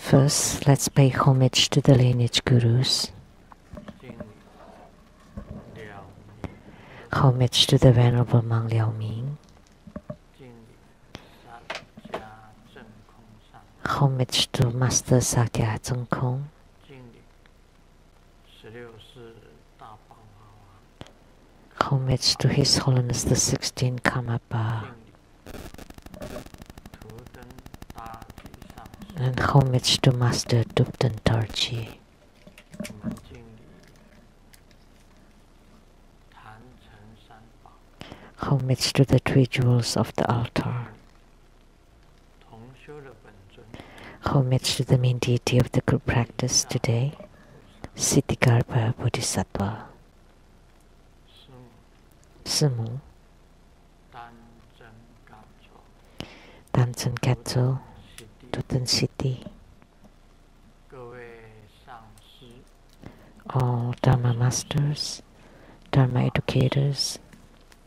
First, let's pay homage to the lineage gurus. Homage to the Venerable Monk Liao Ming. Homage to Master Sakya Zeng Kong. Homage to His Holiness the 16th Karmapa. And homage to Master Dupten Dorji. Homage to the three jewels of the altar. Homage to the main deity of the group practice today, Siddhikarpa Bodhisattva. Simu. Danchen Katso. Duten Siddhi. All Dharma masters, Dharma educators,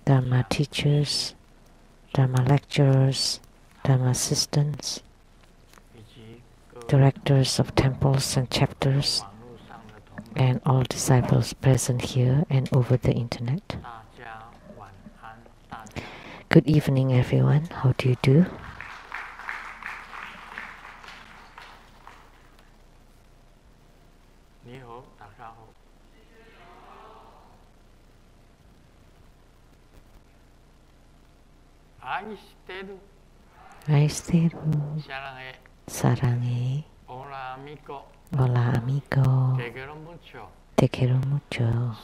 Dharma teachers, Dharma lecturers, Dharma assistants, directors of temples and chapters, and all disciples present here and over the internet. Good evening, everyone. How do you do? Aisteru. Saranghe. Hola amigo. Te quiero mucho.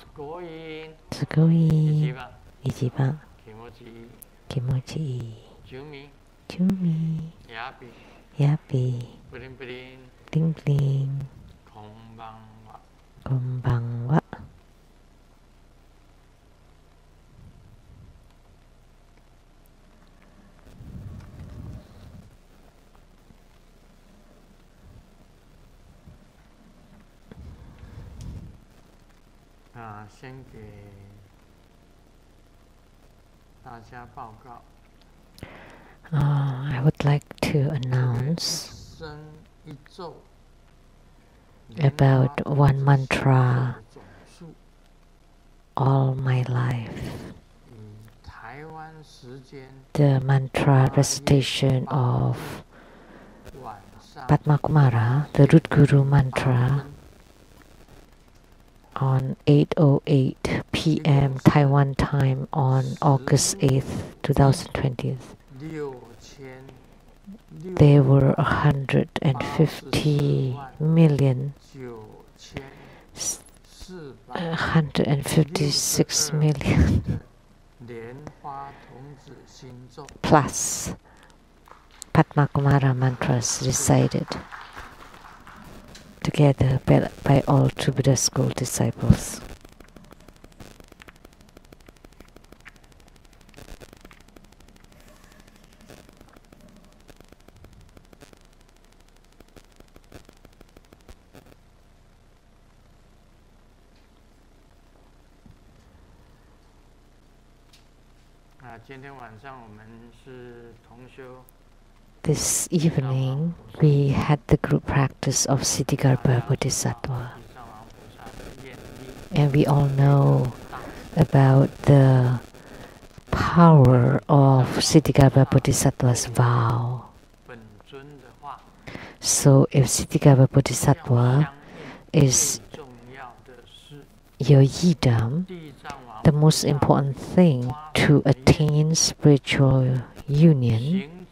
Sugoi. Ichiban. Kimochi. Chumi. Yapi. Bling bling. Konbanwa. I would like to announce about one mantra all my life. The mantra recitation of Padma Kumara, the root guru mantra, on 8:08 p.m. Taiwan time on August 8th, 2020. There were 156 million plus Padma Kumara mantras recited together by all True Buddha School disciples. This evening, we had the group practice of Siddhikarpa Bodhisattva. And we all know about the power of Siddhikarpa Bodhisattva's vow. So if Siddhikarpa Bodhisattva is your yidam, the most important thing to attain spiritual union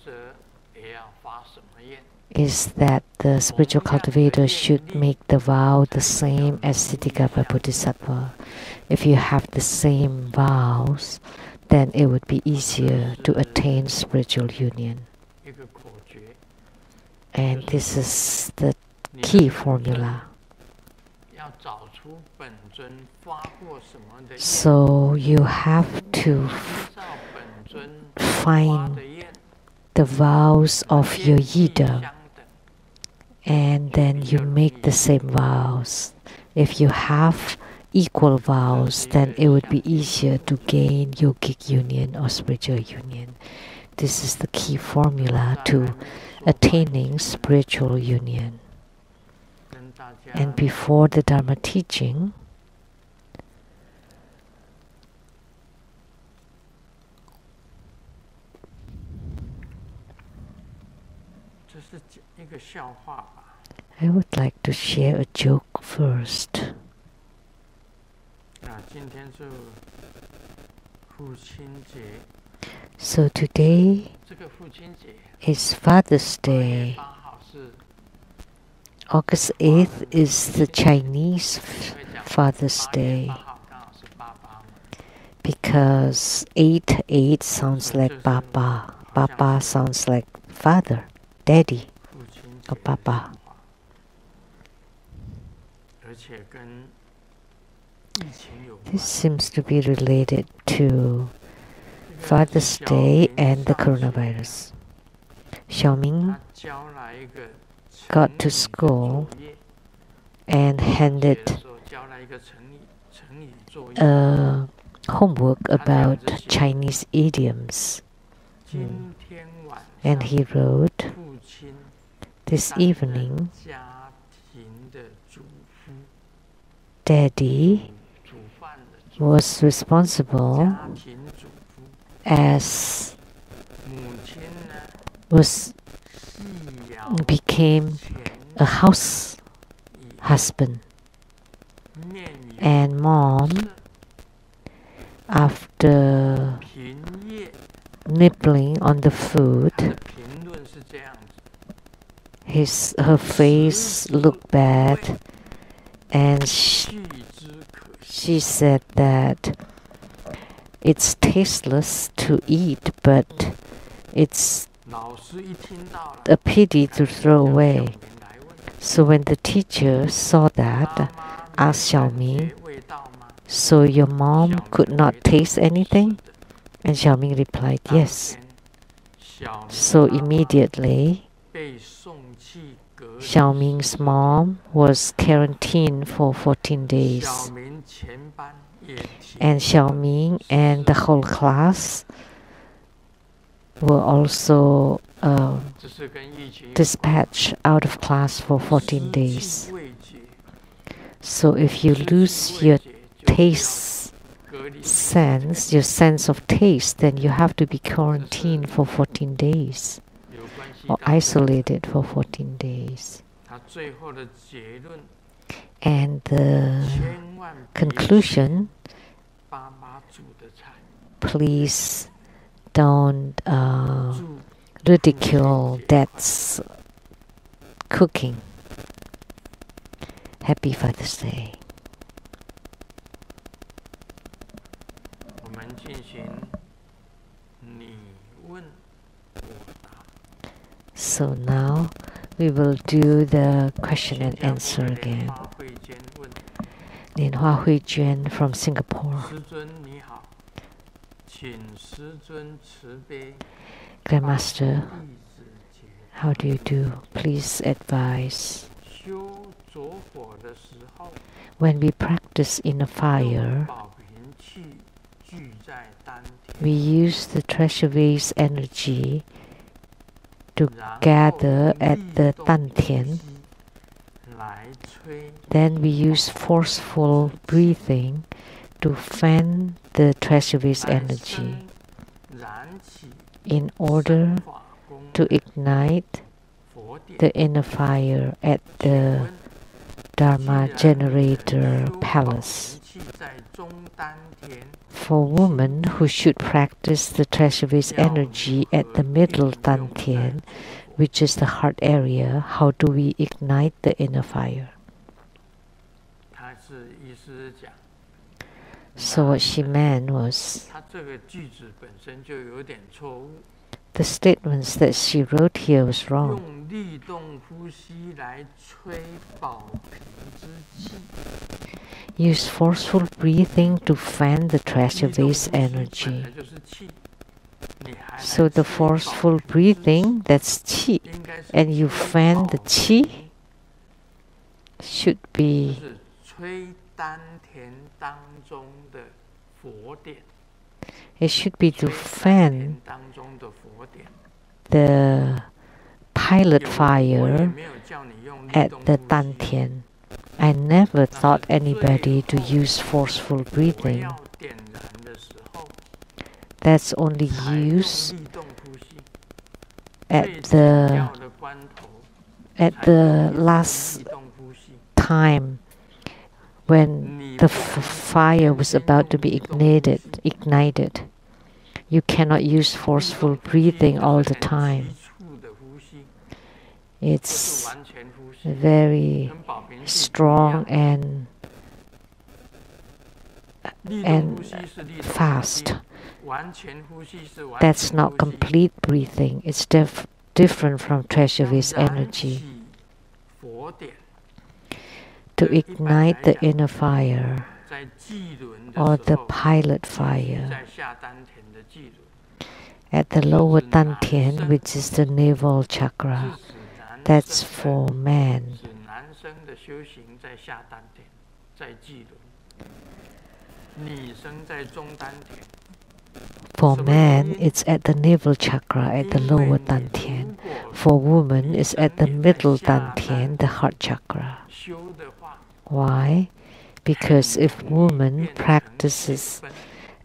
is that the spiritual cultivator should make the vow the same as Siddhikarpa Bodhisattva. If you have the same vows, then it would be easier to attain spiritual union. And this is the key formula. So you have to find the vows of your yidam, and then you make the same vows. If you have equal vows, then it would be easier to gain yogic union or spiritual union. This is the key formula to attaining spiritual union. And before the Dharma teaching, I would like to share a joke first. So today is Father's Day. August 8th is the Chinese Father's Day because 8 sounds like Papa. Papa sounds like father, daddy, or Papa. This seems to be related to Father's Day and the coronavirus. Xiaoming got to school and handed homework about Chinese idioms. And he wrote, "This evening, Daddy was responsible became a house husband, and Mom, after nibbling on the food, her face looked bad, and she said that it's tasteless to eat, but it's a pity to throw away." So when the teacher saw that, asked Xiaoming, "So your mom could not taste anything?" And Xiaoming replied, "Yes." So immediately, Xiaoming's mom was quarantined for 14 days. And Xiaoming and the whole class were also dispatched out of class for 14 days. So if you lose your your sense of taste, then you have to be quarantined for 14 days or isolated for 14 days. And the conclusion, please don't ridicule Dad's cooking. Happy Father's Day. So now we will do the question and answer again. Lianhua Hui Juan from Singapore. Grandmaster, how do you do? Please advise. When we practice in a fire, we use the treasure vase energy to gather at the Dantian. Then we use forceful breathing to fan the treasure vase energy in order to ignite the inner fire at the Dharma generator palace. For women who should practice the treasure vase energy at the middle Dantian, which is the heart area, how do we ignite the inner fire? So what she meant was the statements that she wrote here was wrong. Use forceful breathing to fan the treasure vase energy. So the forceful breathing, that's qi, and you fan the qi, should be it should be to fan the pilot fire at the Dantian. I never taught anybody to use forceful breathing. That's only used at the last time when the fire was about to be ignited. You cannot use forceful breathing all the time. It's very strong and fast. That's not complete breathing. It's different from treasure with energy. To ignite the inner fire or the pilot fire at the lower dantian, which is the navel chakra, that's for man. For man, it's at the navel chakra at the lower dantian. For woman, it's at the middle dantian, the heart chakra. Why? Because if woman practices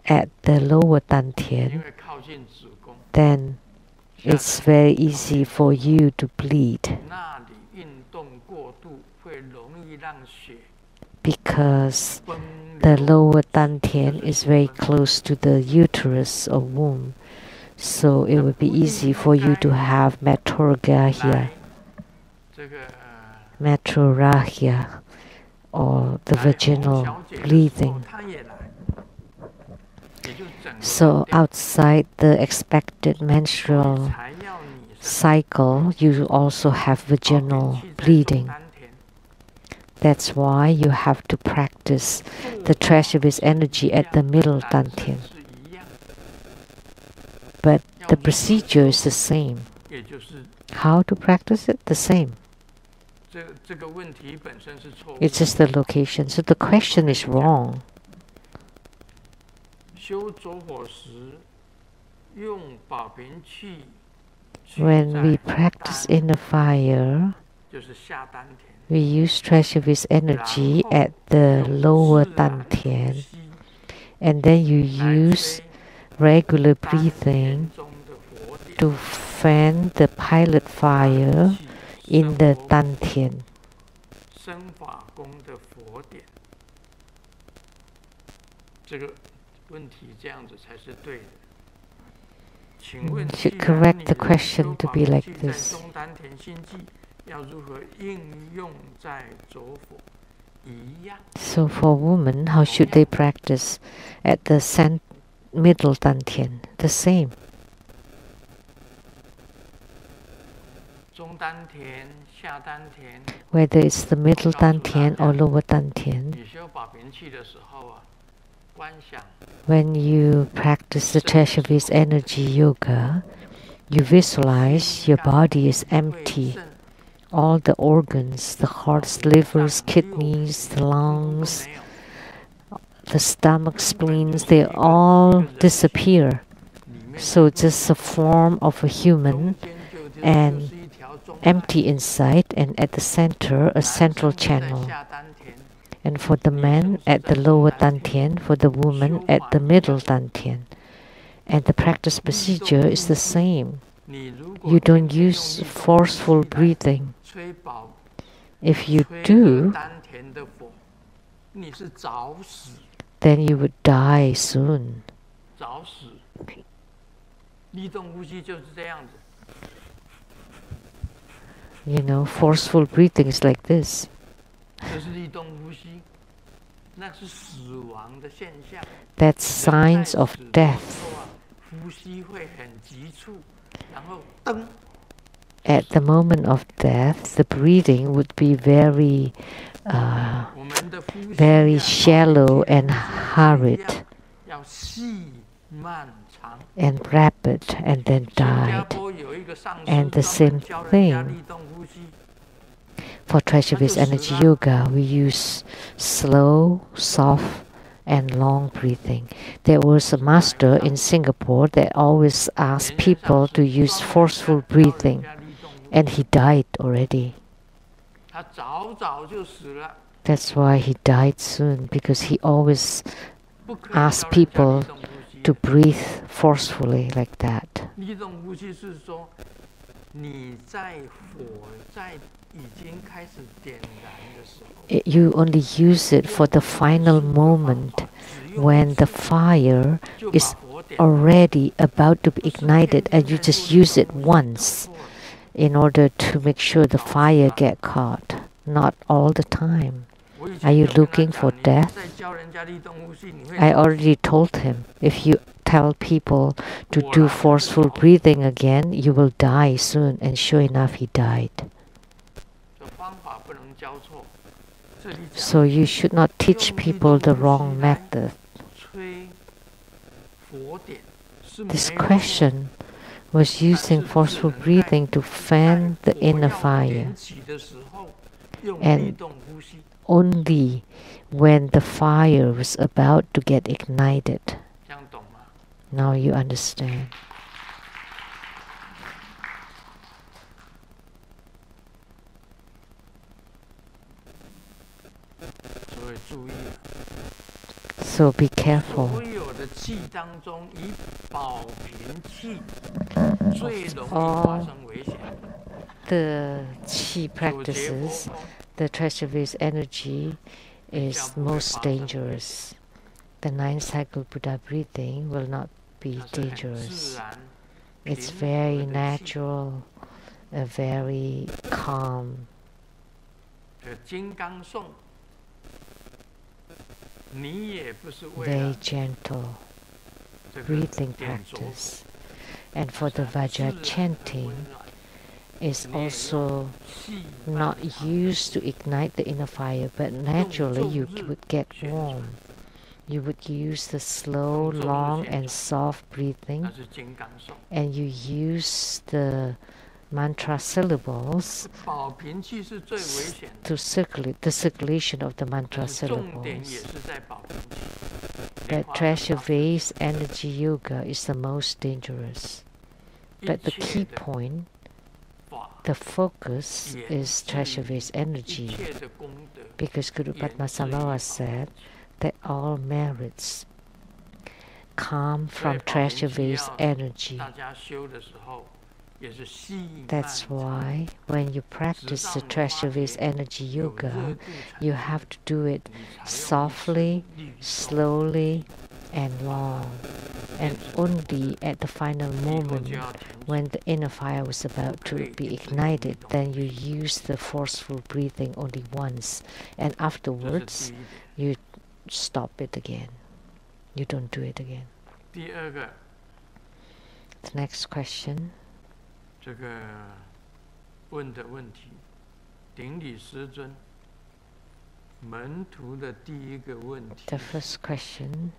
at the lower dantian, then it's very easy for you to bleed. Because the lower dantian is very close to the uterus or womb, so it would be easy for you to have metrorrhagia, or the vaginal bleeding. So outside the expected menstrual cycle, you also have vaginal bleeding. That's why you have to practice the treasure with energy at the middle dantian. But the procedure is the same. How to practice it? The same. It's just the location. So the question is wrong. When we practice in the fire, we use treasure with energy at the lower dantian, and then you use regular breathing to fan the pilot fire in the dantian. Should correct the question to be like this. So for women, how should they practice at the middle dantian? The same. Whether it's the middle dantian or lower dantian, when you practice the treasure with energy yoga, you visualize your body is empty. All the organs, the heart, livers, kidneys, the lungs, the stomach, spleens, they all disappear. So just a form of a human and empty inside, and at the center, a central channel. And for the man at the lower dantian, for the woman at the middle dantian. And the practice procedure is the same. You don't use forceful breathing. If you do, then you would die soon. You know, forceful breathing is like this. That's signs of death. At the moment of death, the breathing would be very shallow and hurried and rapid, and then died. And the same thing for treasure with energy yoga, we use slow, soft, and long breathing. There was a master in Singapore that always asked people to use forceful breathing, and he died already. That's why he died soon, because he always asked people to breathe forcefully like that. You only use it for the final moment when the fire is already about to be ignited, and you just use it once in order to make sure the fire get caught, not all the time. Are you looking for death? I already told him, if you tell people to do forceful breathing again, you will die soon, and sure enough, he died. So you should not teach people the wrong method. This question was using forceful breathing to fan the inner fire, and only when the fire was about to get ignited. Now you understand. So be careful. All the qi practices, the treasure-based energy is most dangerous. The 9th cycle Buddha breathing will not be dangerous. It's very natural, very calm. Very gentle breathing practice. And for the Vajra chanting, is also not used to ignite the inner fire, but naturally you would get warm. You would use the slow, long and soft breathing, and you use the mantra syllables to circulate the circulation of the mantra syllables. But treasure-based energy yoga is the most dangerous. But the key point, the focus, is treasure-based energy, because Guru Padmasambhava said that all merits come from treasure-based energy. That's why when you practice the treasure-based energy yoga, you have to do it softly, slowly, and long. And only at the final moment, when the inner fire was about to be ignited, then you use the forceful breathing only once. And afterwards, you stop it again. You don't do it again. The next question. The first question: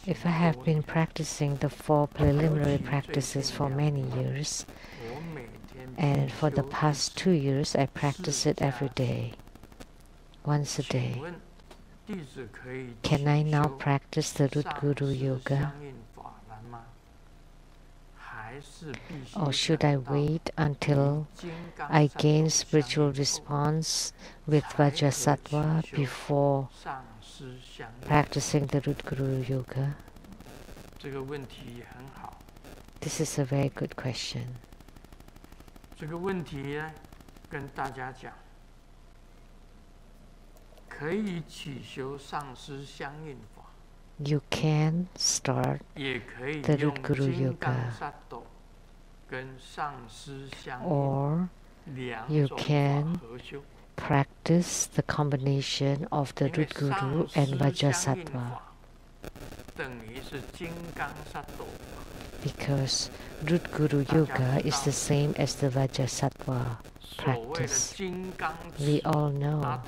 if I have been practicing the 4 preliminary practices for many years, and for the past 2 years I practice it every day, once a day, can I now practice the Root Guru Yoga? Or should I wait until I gain spiritual response with Vajrasattva before practicing the Root Guru Yoga? This is a very good question. You can start the Root Guru Yoga, or you can practice the combination of the Root Guru and Vajrasattva, because Root Guru Yoga is the same as the Vajrasattva practice. We all know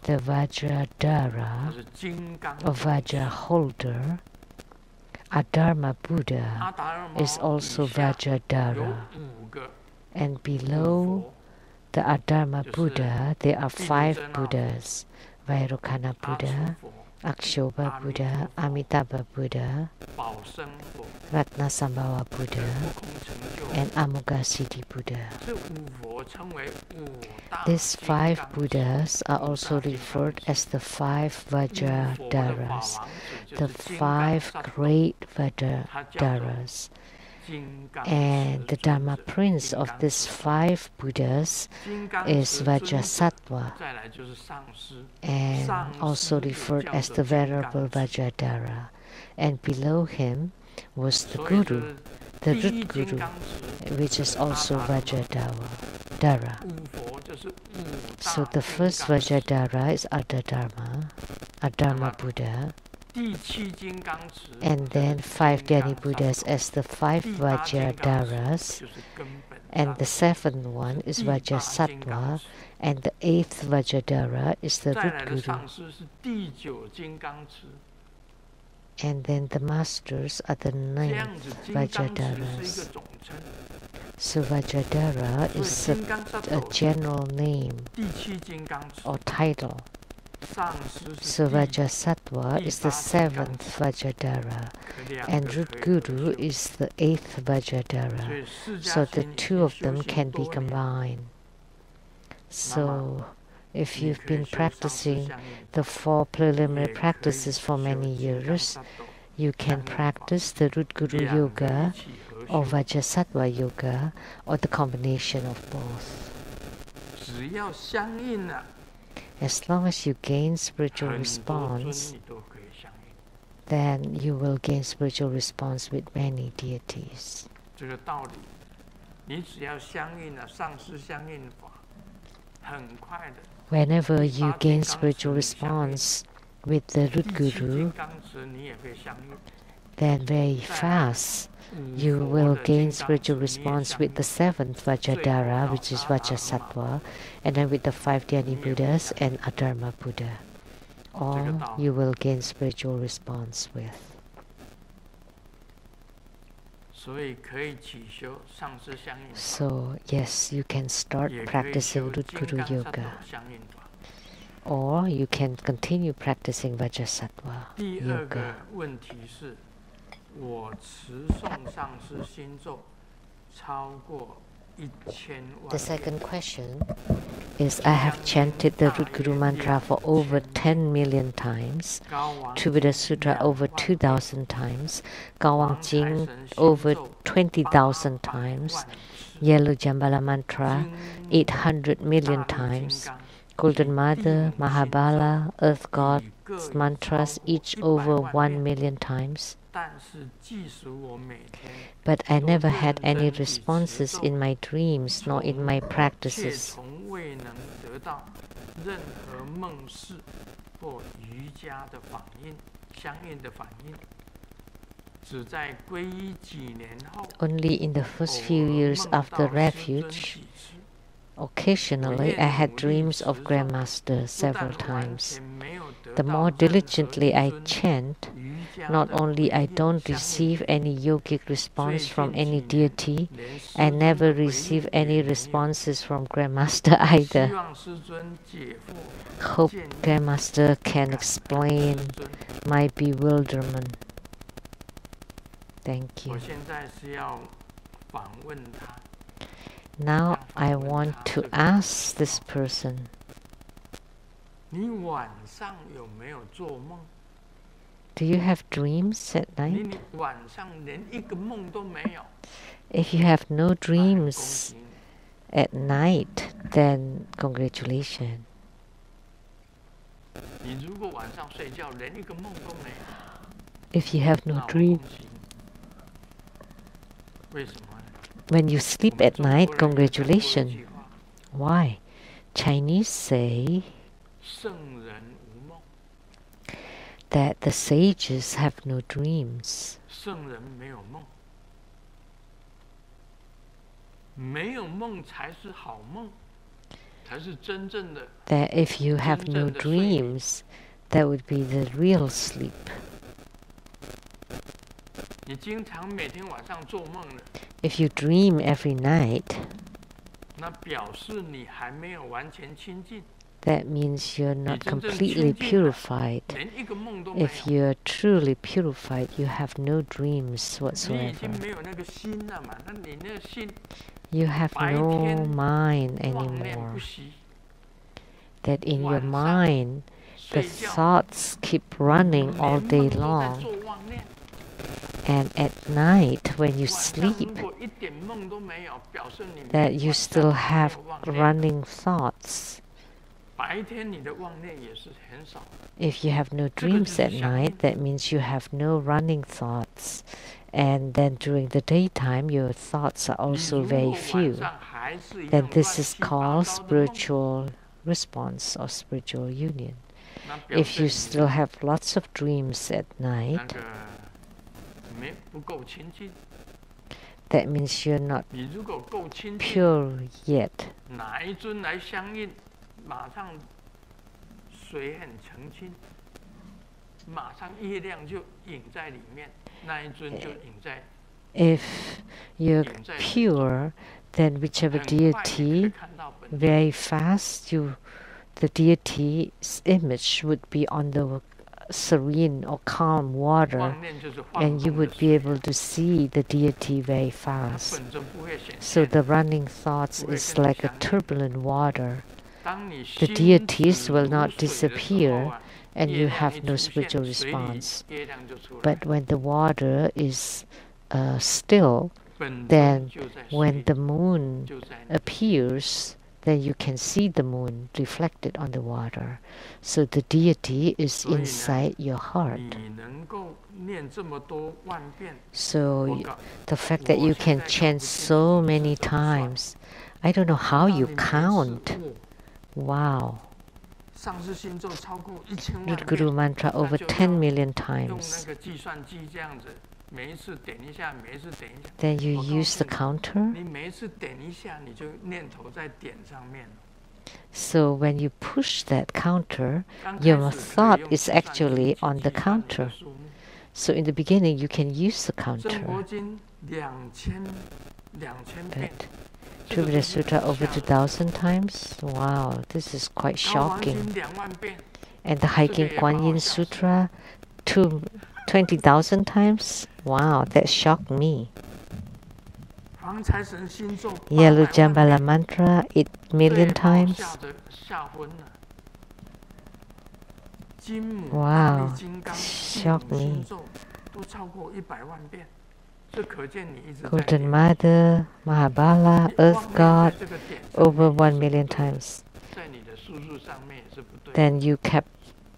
the Vajradhara, or Vajra holder, Adharma Buddha, is also Vajradhara. And below the Adharma Buddha, there are 5 Buddhas: Vairocana Buddha, Akshoba Buddha, Amitabha Buddha, Ratnasambhava Buddha, and Amoghasiddhi Buddha. These 5 Buddhas are also referred as the 5 Vajradharas, the 5 great Vajradharas. And the Dharma prince of these 5 Buddhas is Vajrasattva, and also referred as the Venerable Vajradhara. And below him was the Guru, the root Guru, which is also Vajradhara. So the first Vajradhara is Ardharma Buddha, and then 5 Dhyani Buddhas as the 5 Vajradharas, and the 7th one is Vajrasattva, and the 8th Vajradhara is the root Guru. And then the masters are the 9th Vajradharas. So Vajradhara is a general name or title. So Vajrasattva is the 7th Vajradhara, and root Guru is the 8th Vajradhara. So the 2 of them can be combined. So if you've been practicing the 4 preliminary practices for many years, you can practice the root Guru Yoga or Vajrasattva Yoga, or the combination of both. As long as you gain spiritual response, then you will gain spiritual response with many deities. Whenever you gain spiritual response with the root Guru, then very fast you will gain spiritual response with the 7th Vajradhara, which is Vajrasattva, and then with the 5 Dhyani Buddhas and Ardharma Buddha. All you will gain spiritual response with. So yes, you can start practicing root Guru Yoga, or you can continue practicing Vajrasattva Yoga. The second question is, I have chanted the root Guru mantra for over 10 million times, Triveda Sutra over 2,000 times, Gawang Jing over 20,000 times, Yellow Jambala mantra 800 million times, Golden Mother, Mahabala, Earth God mantras each over 1 million times. But I never had any responses in my dreams nor in my practices. Only in the first few years after refuge, occasionally I had dreams of Grandmaster several times. The more diligently I chant, not only I don't receive any yogic response from any deity, I never receive any responses from Grandmaster either. Hope Grandmaster can explain my bewilderment. Thank you. Now I want to ask this person, do you have dreams at night? If you have no dreams at night, then congratulations. If you have no dream, when you sleep at night, congratulations. Why? Chinese say that the sages have no dreams. That if you have no dreams, that would be the real sleep. If you dream every night, that means you're not completely purified. If you're truly purified, you have no dreams whatsoever. You have no mind anymore. That in your mind, the thoughts keep running all day long. And at night, when you sleep, that you still have running thoughts. If you have no dreams at night, that means you have no running thoughts. And then during the daytime, your thoughts are also very few. Then this is called spiritual response or spiritual union. If you still have lots of dreams at night, that means you're not pure yet. If you're pure, then whichever deity, very fast the deity's image would be on the serene or calm water, and you would be able to see the deity very fast. So the running thoughts is like a turbulent water. The deities will not disappear, and you have no spiritual response. But when the water is still, then when the moon appears, then you can see the moon reflected on the water. So the deity is inside your heart. So the fact that you can chant so many times, I don't know how you count. Wow. Guru mantra over 10 million times. Then you use the counter. So when you push that counter, your thought is actually on the counter. So in the beginning, you can use the counter. But Triveda Sutra over 2,000 times? Wow, this is quite shocking. And the Hiking Kuan Yin Sutra, 20,000 times? Wow, that shocked me. Yellow Jambala Mantra, 8 million times? Wow, shocked me. Golden Mother, Mahabala, Earth God, over 1 million times. Then you kept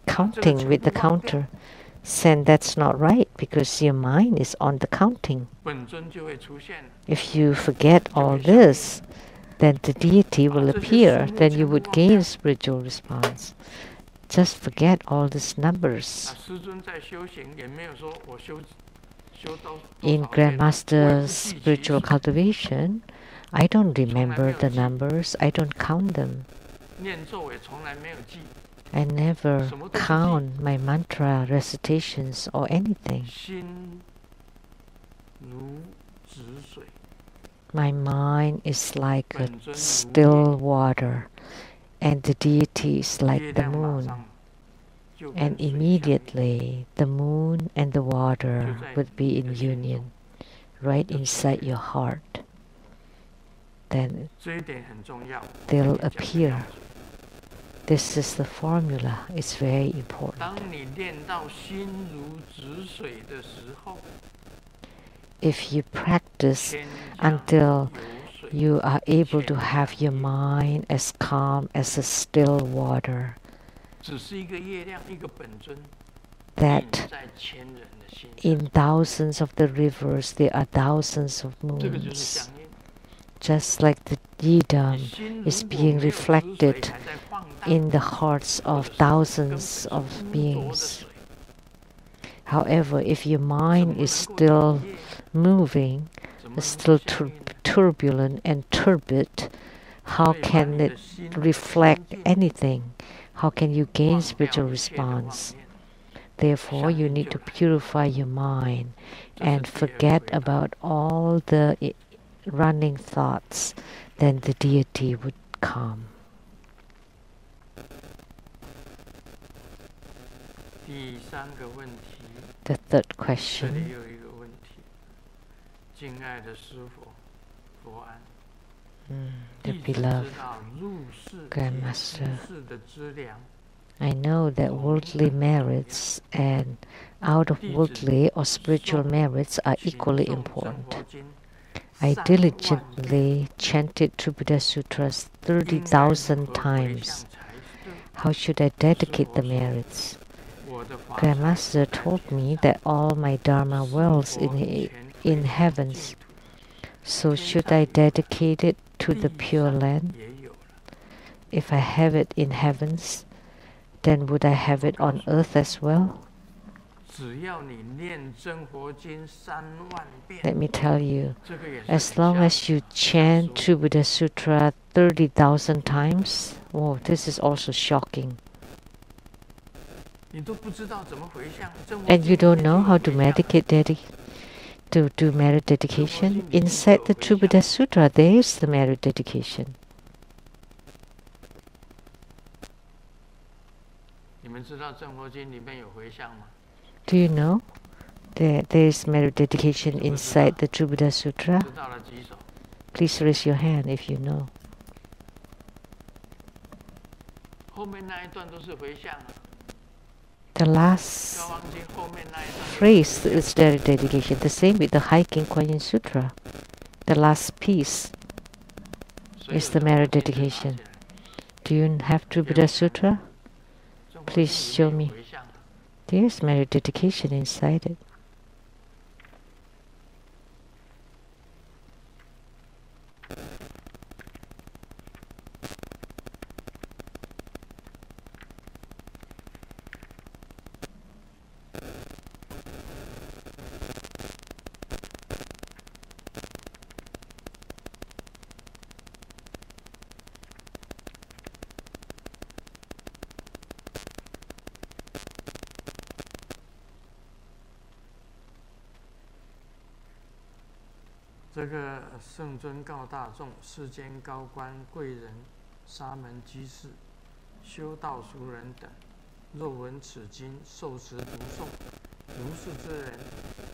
counting with the counter. Then that's not right, because your mind is on the counting. If you forget all this, then the deity will appear. Then you would gain spiritual response. Just forget all these numbers. In Grandmaster's spiritual cultivation, I don't remember the numbers. I don't count them. I never count my mantra recitations or anything. My mind is like a still water, and the deity is like the moon. And immediately the moon and the water would be in union, right inside your heart. Then they'll appear. This is the formula. It's very important. If you practice until you are able to have your mind as calm as a still water, that in thousands of the rivers there are thousands of moons. Just like the Yidam is being reflected in the hearts of thousands of beings. However, if your mind is still moving, still turbulent and turbid, how can it reflect anything? How can you gain spiritual response? Therefore, you need to purify your mind and forget about all the running thoughts. Then the deity would come. The third question. The beloved Grandmaster, I know that worldly merits and out of worldly or spiritual merits are equally important. I diligently chanted Buddha Sutras 30,000 times. How should I dedicate the merits? Grandmaster told me that all my Dharma wells in heavens. So should I dedicate it to the Pure Land? If I have it in heavens, then would I have it on earth as well? Let me tell you, as long as you chant Buddha Sutra 30,000 times, oh, this is also shocking. And you don't know how to meditate to do merit dedication? Inside the True Buddha Sutra, there is the merit dedication. Do you know that there is merit dedication inside the True Buddha Sutra? Please raise your hand if you know. The last phrase is merit dedication. The same with the Hiking Kuan Yin Sutra. The last piece is the merit dedication. Do you have True Buddha Sutra? Please show me. There is merit dedication inside it.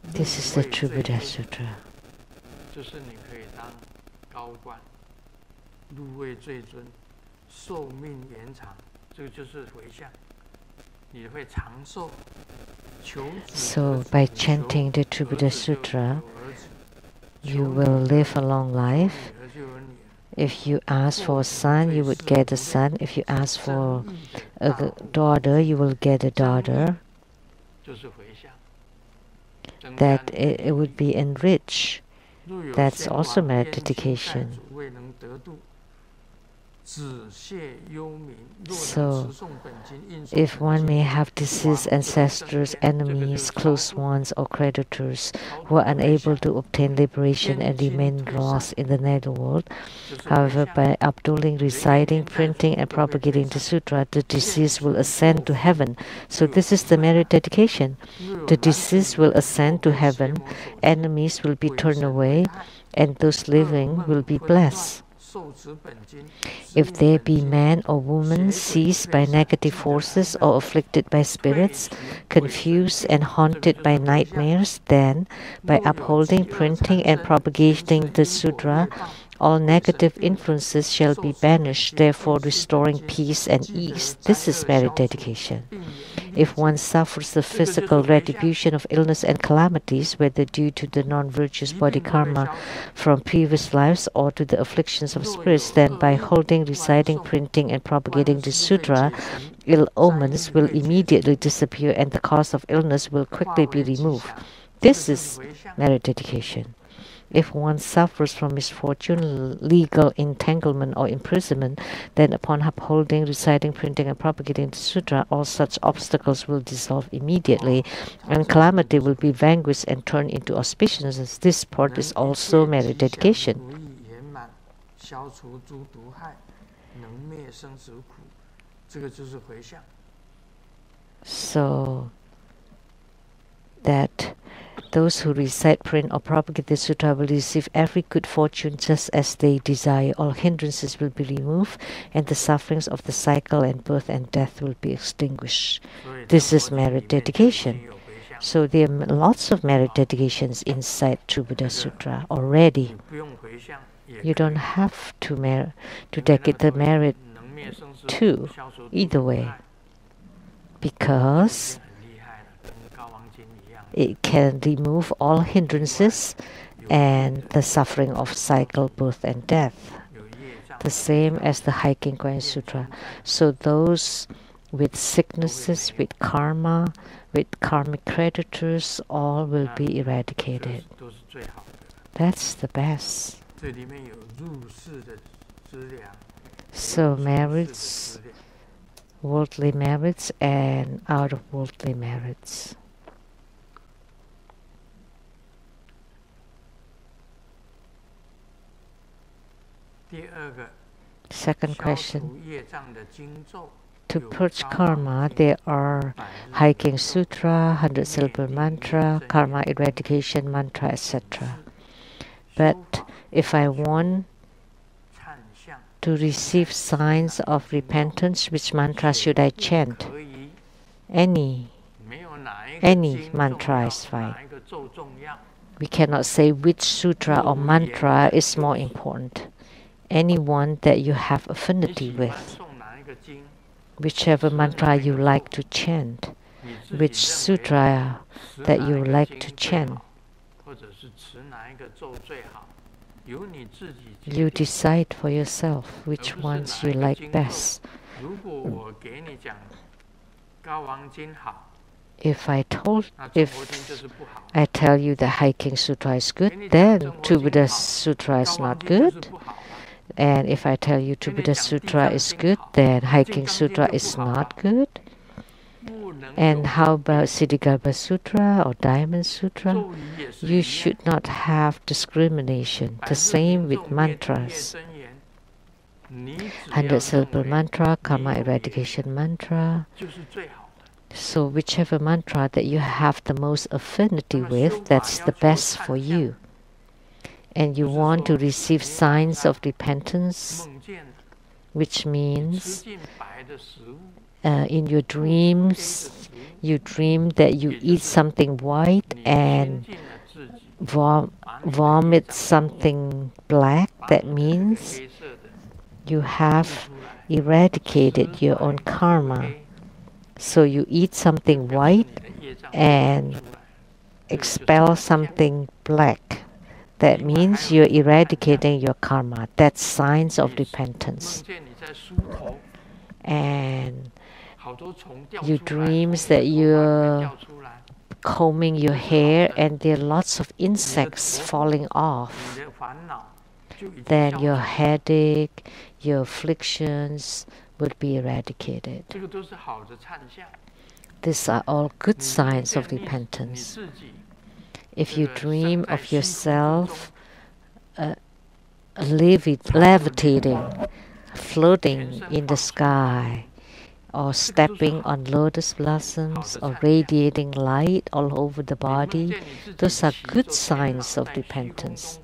This is the True Buddha Sutra. So by chanting the True Buddha Sutra, you will live a long life. If you ask for a son, you would get a son. If you ask for a daughter, you will get a daughter. That it would be enriched. That's also merit dedication. So, if one may have deceased ancestors, enemies, close ones, or creditors who are unable to obtain liberation and remain lost in the netherworld, however, by updoling, reciting, printing, and propagating the sutra, the deceased will ascend to heaven. So this is the merit dedication. The deceased will ascend to heaven, enemies will be turned away, and those living will be blessed. If there be man or woman seized by negative forces or afflicted by spirits, confused and haunted by nightmares, then, by upholding, printing, and propagating the sutra, all negative influences shall be banished, therefore restoring peace and ease. This is merit dedication. If one suffers the physical retribution of illness and calamities, whether due to the non-virtuous body karma from previous lives or to the afflictions of spirits, then by holding, reciting, printing, and propagating the sutra, ill omens will immediately disappear and the cause of illness will quickly be removed. This is merit dedication. If one suffers from misfortune, legal entanglement, or imprisonment, then upon upholding, reciting, printing, and propagating the sutra, all such obstacles will dissolve immediately, and calamity will be vanquished and turned into auspiciousness. This part is also merit dedication. So that Those who recite, print, or propagate the sutra will receive every good fortune just as they desire. All hindrances will be removed, and the sufferings of the cycle and birth and death will be extinguished. This is merit dedication. So there are lots of merit dedications inside True Buddha Sutra already. You don't have to dedicate the merit too, either way, because it can remove all hindrances and the suffering of cycle, birth, and death. The same as the Hiking Guan Sutra. So those with sicknesses, with karma, with karmic creditors, all will be eradicated. That's the best. So merits, worldly merits and out of worldly merits. Second question. To purge karma, there are Hiking Sutra, 100 Syllable Mantra, Karma Eradication Mantra, etc. But if I want to receive signs of repentance, which mantra should I chant? Any mantra is fine. We cannot say which sutra or mantra is more important. Any one that you have affinity with. Whichever mantra you like to chant, which sutra that you like to chant. You decide for yourself which ones you like best. If I tell you the Hiking Sutra is good, then True Buddha Sutra is not good. And if I tell you True Buddha Sutra is good, then Hiking Sutra is not good. And how about Siddhigarbha Sutra or Diamond Sutra? You should not have discrimination. The same with mantras. 100 Syllable Mantra, Karma Eradication Mantra. So whichever mantra that you have the most affinity with, that's the best for you. And you want to receive signs of repentance, which means in your dreams, you dream that you eat something white and vomit something black. That means you have eradicated your own karma. So you eat something white and expel something black. That means you're eradicating your karma. That's signs of repentance. And you dreams that you're combing your hair and there are lots of insects falling off. Then your headache, your afflictions would be eradicated. These are all good signs of repentance. If you dream of yourself levitating, floating in the sky, or stepping on lotus blossoms, or radiating light all over the body, those are good signs of repentance.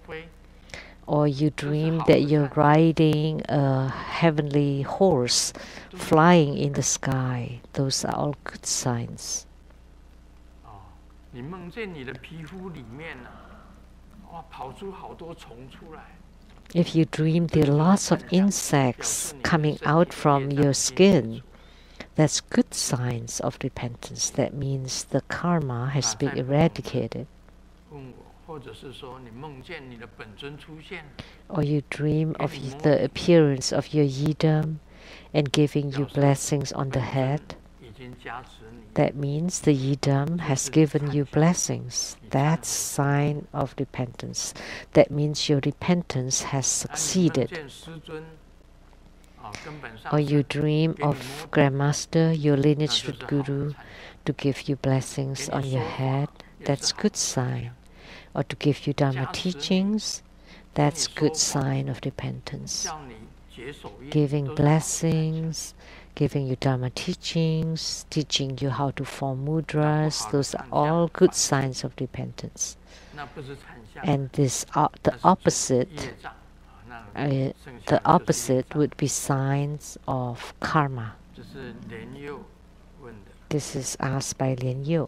Or you dream that you're riding a heavenly horse, flying in the sky, those are all good signs. If you dream there are lots of insects coming out from your skin, that's good signs of repentance. That means the karma has been eradicated. Or you dream of the appearance of your yidam and giving you blessings on the head. That means the yidam has given you blessings. That's sign of repentance. That means your repentance has succeeded. Or you dream of Grandmaster, your lineage root guru, to give you blessings on your head. That's good sign. Or to give you Dharma teachings. That's good sign of repentance. Giving blessings, giving you Dharma teachings, teaching you how to form mudras. Those are all good signs of repentance. And this, the opposite would be signs of karma. This is asked by Lian Yu,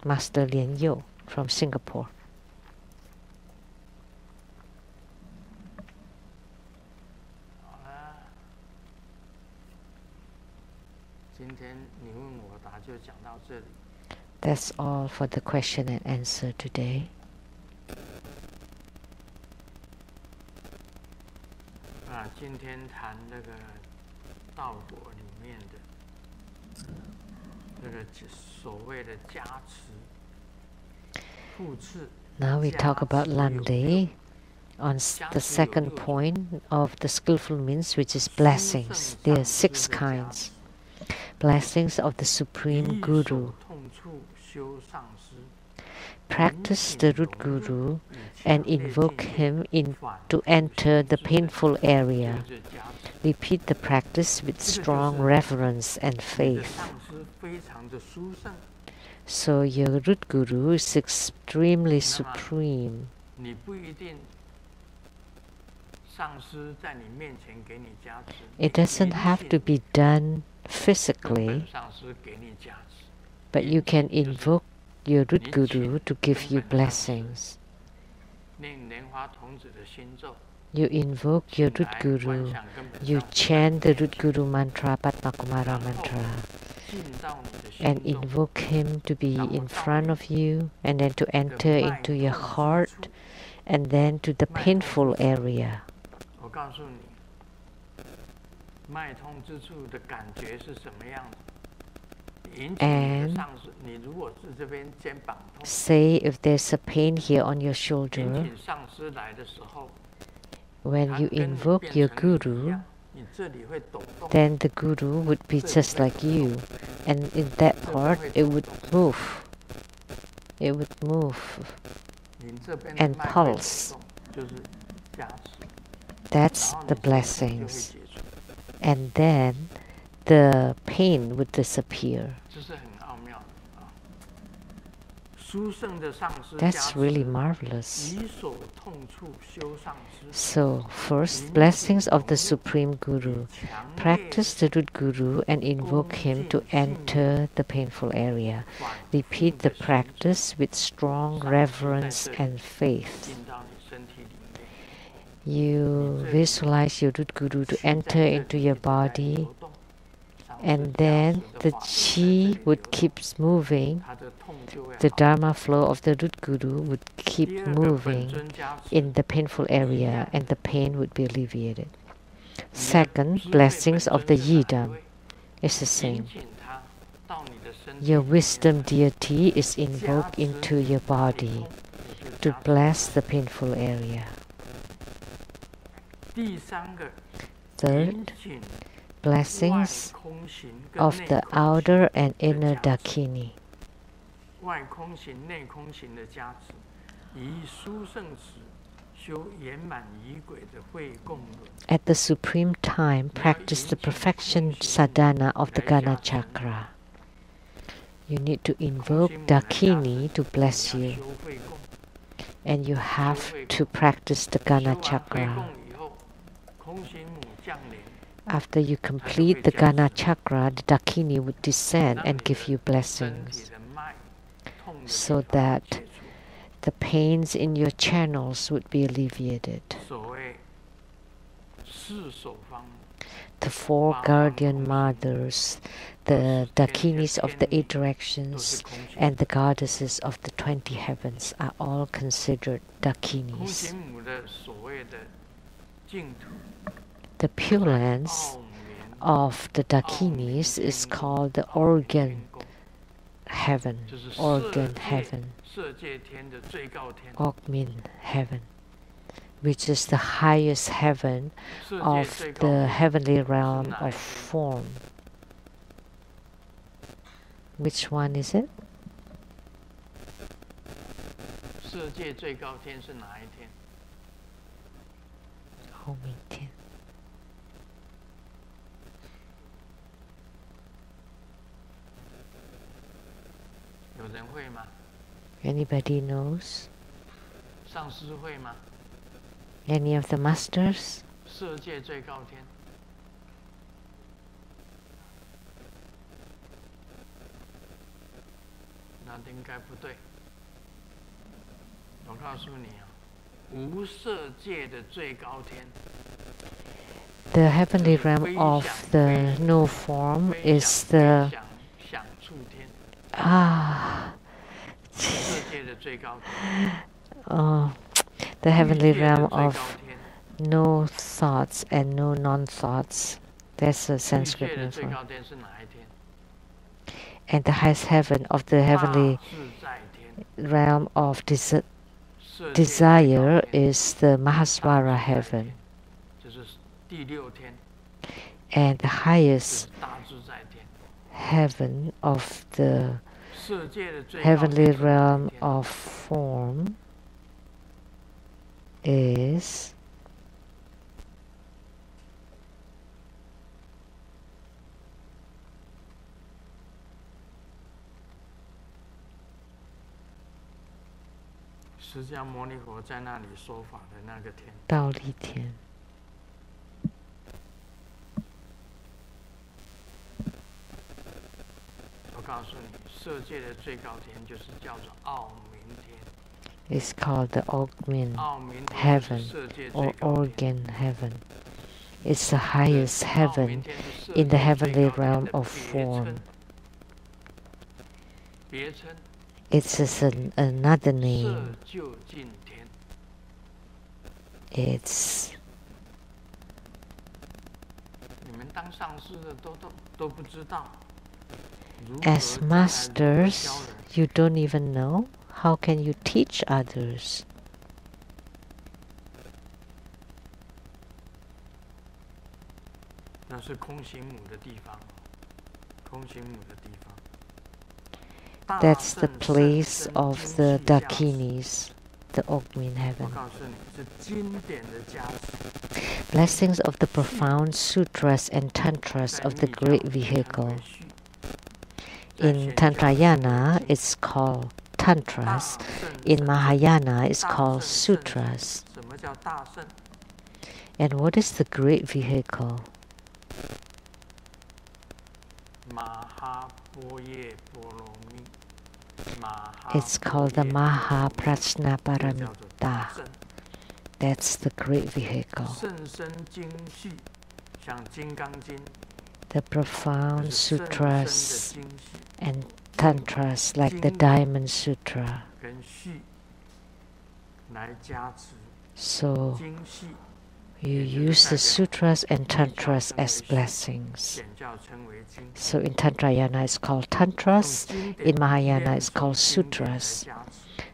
Master Lian Yu from Singapore. That's all for the question and answer today. Now we talk about Lamdre on the second point of the skillful means, which is blessings. There are 6 kinds. Blessings of the Supreme Guru. Practice the root Guru and invoke him to enter the painful area. Repeat the practice with strong reverence and faith. So your root Guru is extremely supreme. It doesn't have to be done physically, but you can invoke your root Guru to give you blessings. You invoke your root Guru, you chant the root Guru mantra, Padmakumara mantra, and invoke him to be in front of you, and then to enter into your heart, and then to the painful area. And say if there's a pain here on your shoulder, when you invoke your Guru, then the Guru would be just like you, and in that part it would move. It would move and pulse. That's the blessings. And then the pain would disappear. That's really marvelous. So, first, blessings of the Supreme Guru. Practice the root Guru and invoke him to enter the painful area. Repeat the practice with strong reverence and faith. You visualize your root Guru to enter into your body, and then the chi would keep moving. The Dharma flow of the root Guru would keep moving in the painful area, and the pain would be alleviated. Second, blessings of the Yidam is the same. Your wisdom deity is invoked into your body to bless the painful area. Third, blessings of the outer and inner Dakini. At the supreme time, practice the perfection sadhana of the Gana Chakra. You need to invoke Dakini to bless you, and you have to practice the Gana Chakra. After you complete the Gana Chakra, the Dakini would descend and give you blessings, so that the pains in your channels would be alleviated. The 4 guardian mothers, the Dakinis of the 8 directions, and the goddesses of the 20 heavens are all considered Dakinis. The Pure Lands of the Dakinis is called the organ heaven, Ogmin heaven, which is the highest heaven of the heavenly realm of form. Which one is it? Anybody knows? Any of the masters? The heavenly realm of the no form is the the heavenly realm of no thoughts and no non-thoughts. That's a Sanskrit name for it. And the highest heaven of the heavenly realm of desire is the Mahaswara heaven. And the highest heaven of the heavenly realm of form is Dao Li Tian. It's called the Ogmin heaven or organ heaven. It's the highest heaven in the heavenly realm of form. It's just another name. It's as masters, you don't even know. How can you teach others? That's the place of the Dakinis, the Ogmin heaven. Blessings of the profound sutras and tantras of the great vehicle. In Tantrayana, it's called tantras. In Mahayana, it's called sutras. And what is the great vehicle? It's called the Mahaprajnaparamita. That's the great vehicle. The profound sutras and tantras like the Diamond Sutra. So you use the sutras and tantras as blessings. So in Tantrayana it's called tantras, in Mahayana it's called sutras.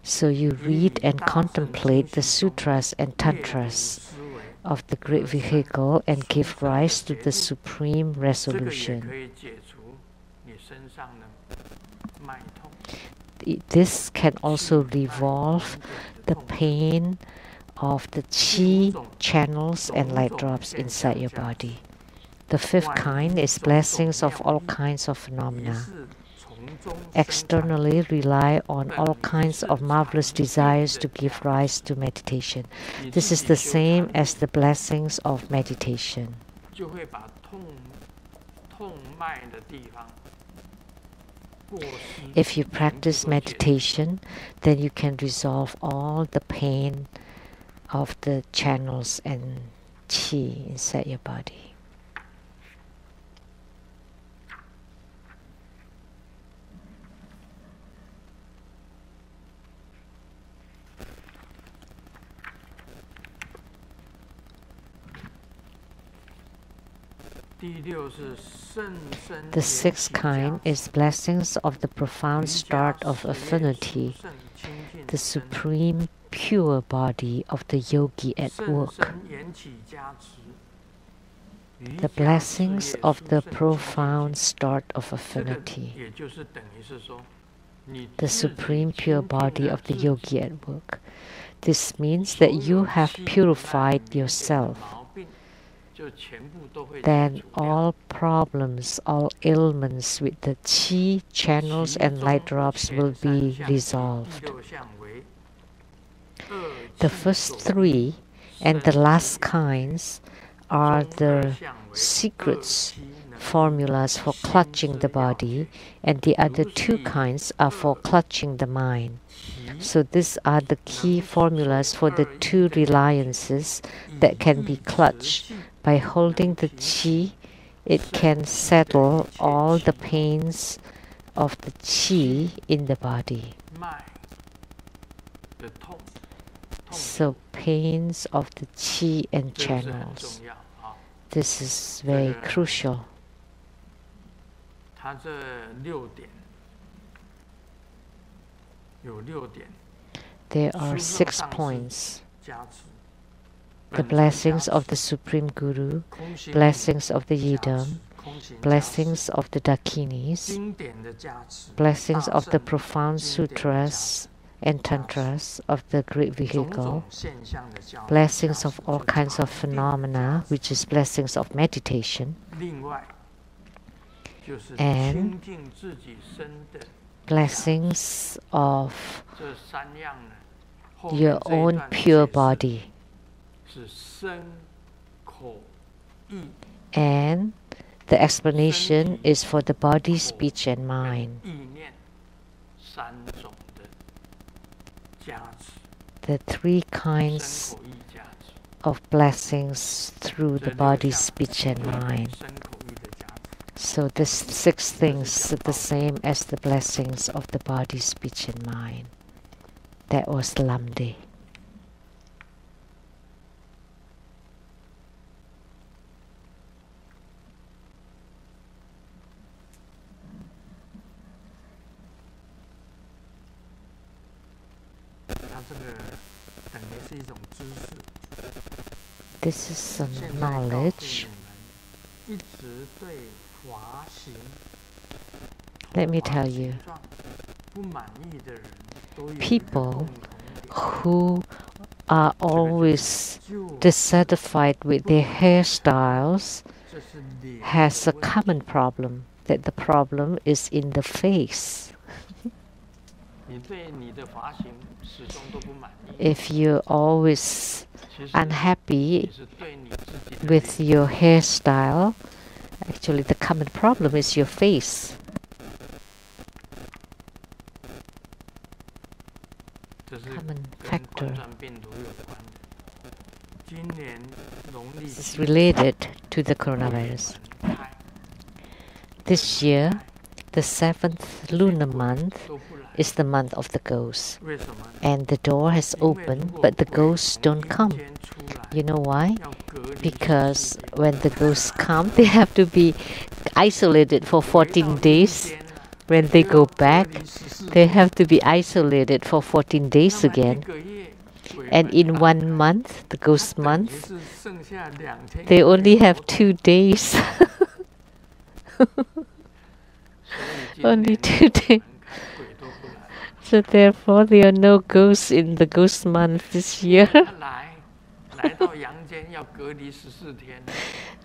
So you read and contemplate the sutras and tantras of the great vehicle and give rise to the supreme resolution. This can also revolve the pain of the chi channels and light drops inside your body. The fifth kind is blessings of all kinds of phenomena. Externally rely on all kinds of marvelous desires to give rise to meditation. This is the same as the blessings of meditation. If you practice meditation, then you can resolve all the pain of the channels and chi inside your body. The sixth kind is blessings of the profound start of affinity, the supreme pure body of the yogi at work. The blessings of the profound start of affinity, the supreme pure body of the yogi at work. This means that you have purified yourself. then all problems, all ailments with the qi channels and light drops will be resolved. The first three and the last kinds are the secrets, formulas for clutching the body, and the other two kinds are for clutching the mind. So these are the key formulas for the two reliances that can be clutched. By holding the qi, it can settle all the pains of the qi in the body. So pains of the qi and channels. This is very crucial. There are 6 points. The blessings of the Supreme Guru, blessings of the Yidam, blessings of the Dakinis, blessings of the profound sutras and tantras of the great vehicle, blessings of all kinds of phenomena, which is blessings of meditation, and blessings of your own pure body. And the explanation is for the body, speech, and mind. The 3 kinds of blessings through the body, speech, and mind. So this 6 things are the same as the blessings of the body, speech, and mind. That was Lamdre. This is some knowledge. Let me tell you, people who are always dissatisfied with their hairstyles has a common problem, that the problem is in the face. If you're always unhappy with your hairstyle, actually the common problem is your face. Common factor. This is related to the coronavirus. This year, the 7th lunar month is the month of the ghosts. And the door has opened, but the ghosts don't come. You know why? Because when the ghosts come, they have to be isolated for 14 days. When they go back, they have to be isolated for 14 days again. And in 1 month, the ghost month, they only have 2 days. Only 2 days. So therefore, there are no ghosts in the ghost month this year.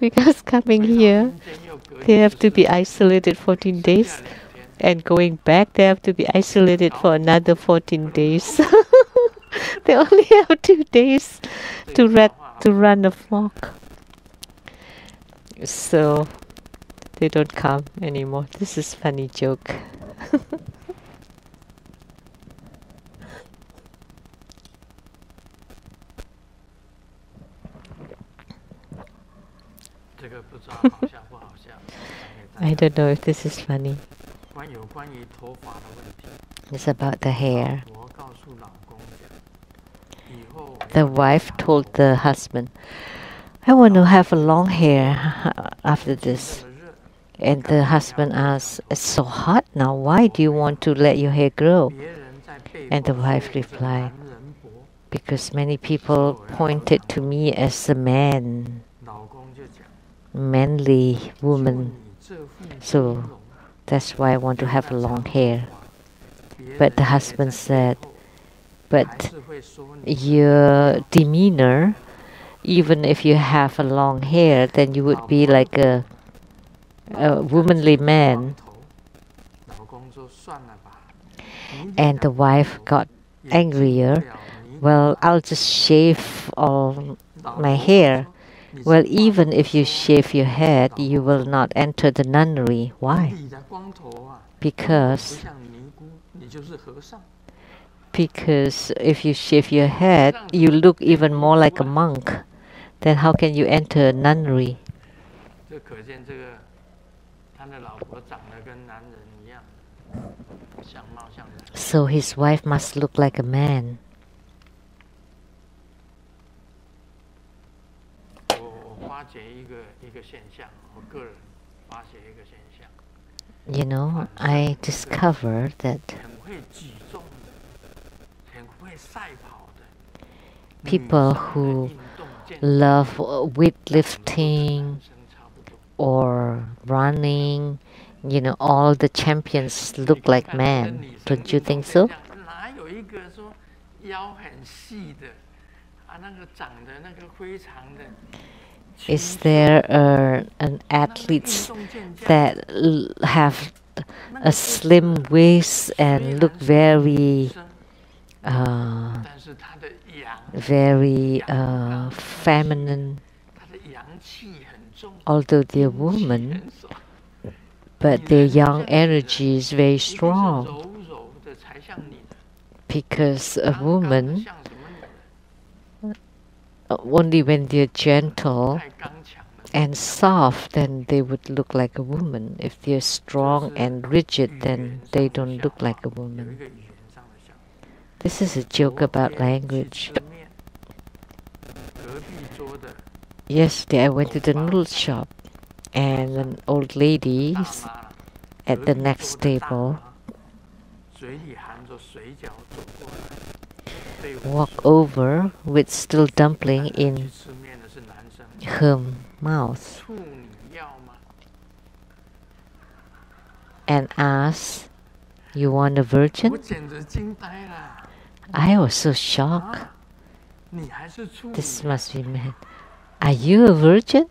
Because coming here, they have to be isolated 14 days. And going back, they have to be isolated for another 14 days. They only have 2 days to run a flock. So they don't come anymore. This is a funny joke. I don't know if this is funny. It's about the hair. The wife told the husband, I want to have a long hair after this. And the husband asked, it's so hot now, why do you want to let your hair grow? And the wife replied, because many people pointed to me as a man, manly woman. So that's why I want to have long hair. But the husband said, but your demeanor even if you have a long hair, then you would be like a womanly man. And the wife got angrier. Well, I'll just shave all my hair. Well, even if you shave your head, you will not enter the nunnery. Why? Because if you shave your head, you look even more like a monk. Then how can you enter a nunnery? So his wife must look like a man. You know, I discovered that people who love weightlifting or running, you know, all the champions look like men. Don't you think so? Is there an athletes that have a slim waist and look very feminine, although they're women, but their young energy is very strong? Because a woman, only when they're gentle and soft, then they would look like a woman. If they're strong and rigid, then they don't look like a woman. This is a joke about language. Yesterday I went to the noodle shop, and an old lady at the next table walked over with still dumpling in her mouth and asked, "You want a virgin?" I was so shocked. This must be man. Are you a virgin?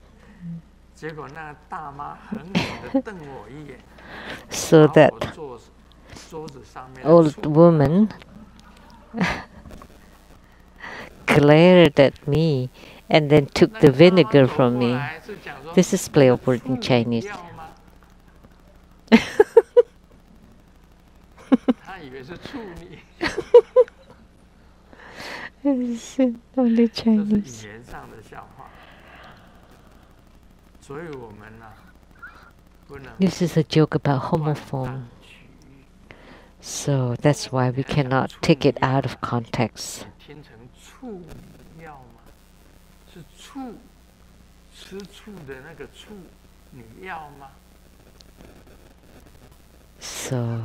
So that old woman glared at me and then took the vinegar from me. This is play of word in Chinese. It's only Chinese. This is a joke about homophone. So that's why we cannot take it out of context. So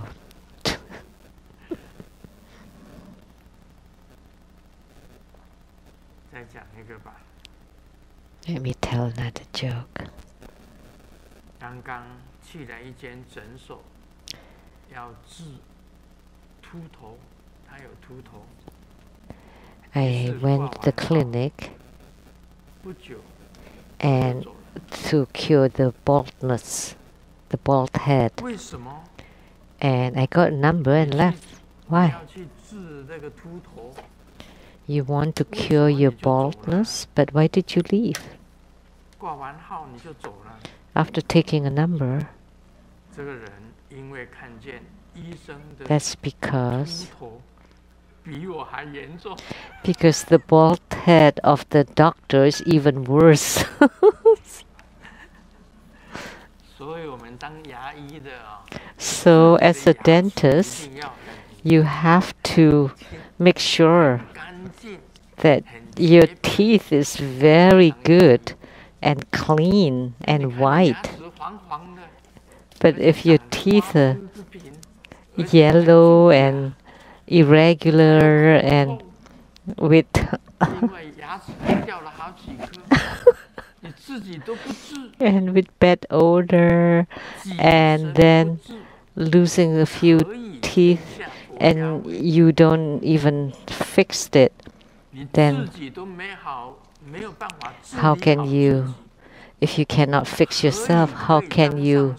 let me tell another joke. I went to the clinic and to cure the baldness, the bald head, and I got a number and left. Why? You want to cure your baldness, but why did you leave? After taking a number. That's because the bald head of the doctor is even worse. So as a dentist, you have to make sure that your teeth is very good and clean and white. But if your teeth are yellow and irregular and with and with bad odor, and then losing a few teeth, and you don't even fix it, then How can you, if you cannot fix yourself, how can you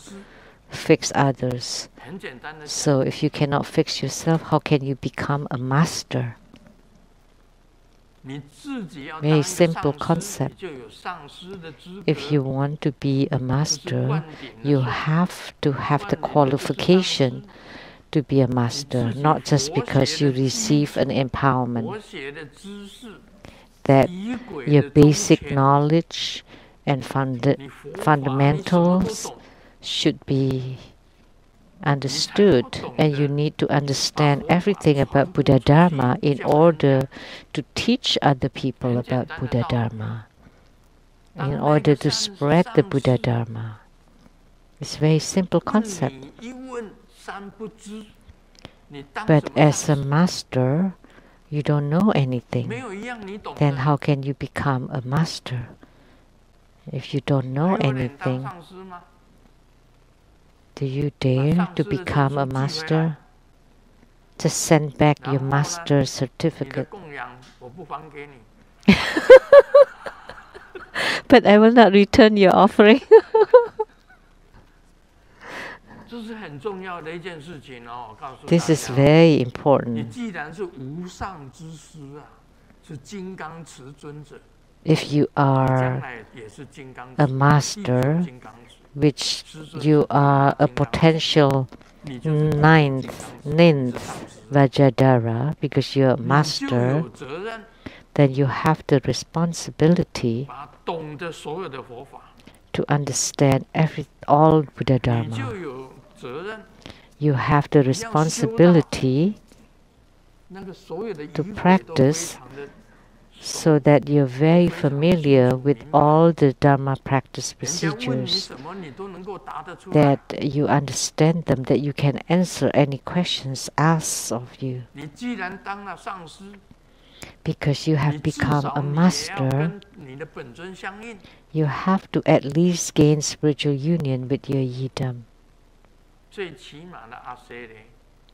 fix others? So if you cannot fix yourself, how can you become a master? Very simple concept. If you want to be a master, you have to have the qualification to be a master, not just because you receive an empowerment. That your basic knowledge and fundamentals should be understood, and you need to understand everything about Buddha Dharma in order to teach other people about Buddha Dharma, in order to spread the Buddha Dharma. It's a very simple concept. But as a master, you don't know anything. Then how can you become a master? If you don't know anything, do you dare to become a master? Just send back your master certificate. But I will not return your offering. This is very important. If you are a master, which you are a potential ninth Vajradhara, because you're a master, then you have the responsibility to understand all Buddha Dharma. You have the responsibility to practice so that you're very familiar with all the Dharma practice procedures, that you understand them, that you can answer any questions asked of you. Because you have become a master, you have to at least gain spiritual union with your yidam.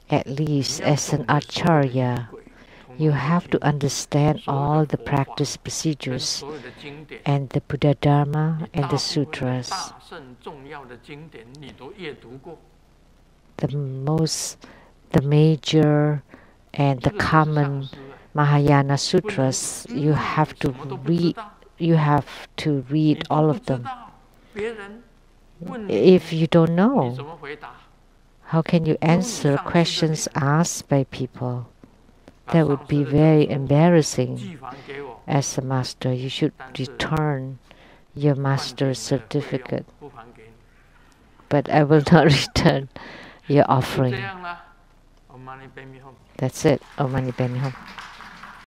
At least as an acharya, you have to understand all the practice procedures and the Buddha Dharma and the sutras. The major and the common Mahayana sutras, you have to read. You have to read all of them. If you don't know, how can you answer questions asked by people? That would be very embarrassing. As a master, you should return your master's certificate. But I will not return your offering. That's it. Om Mani Padme Hum.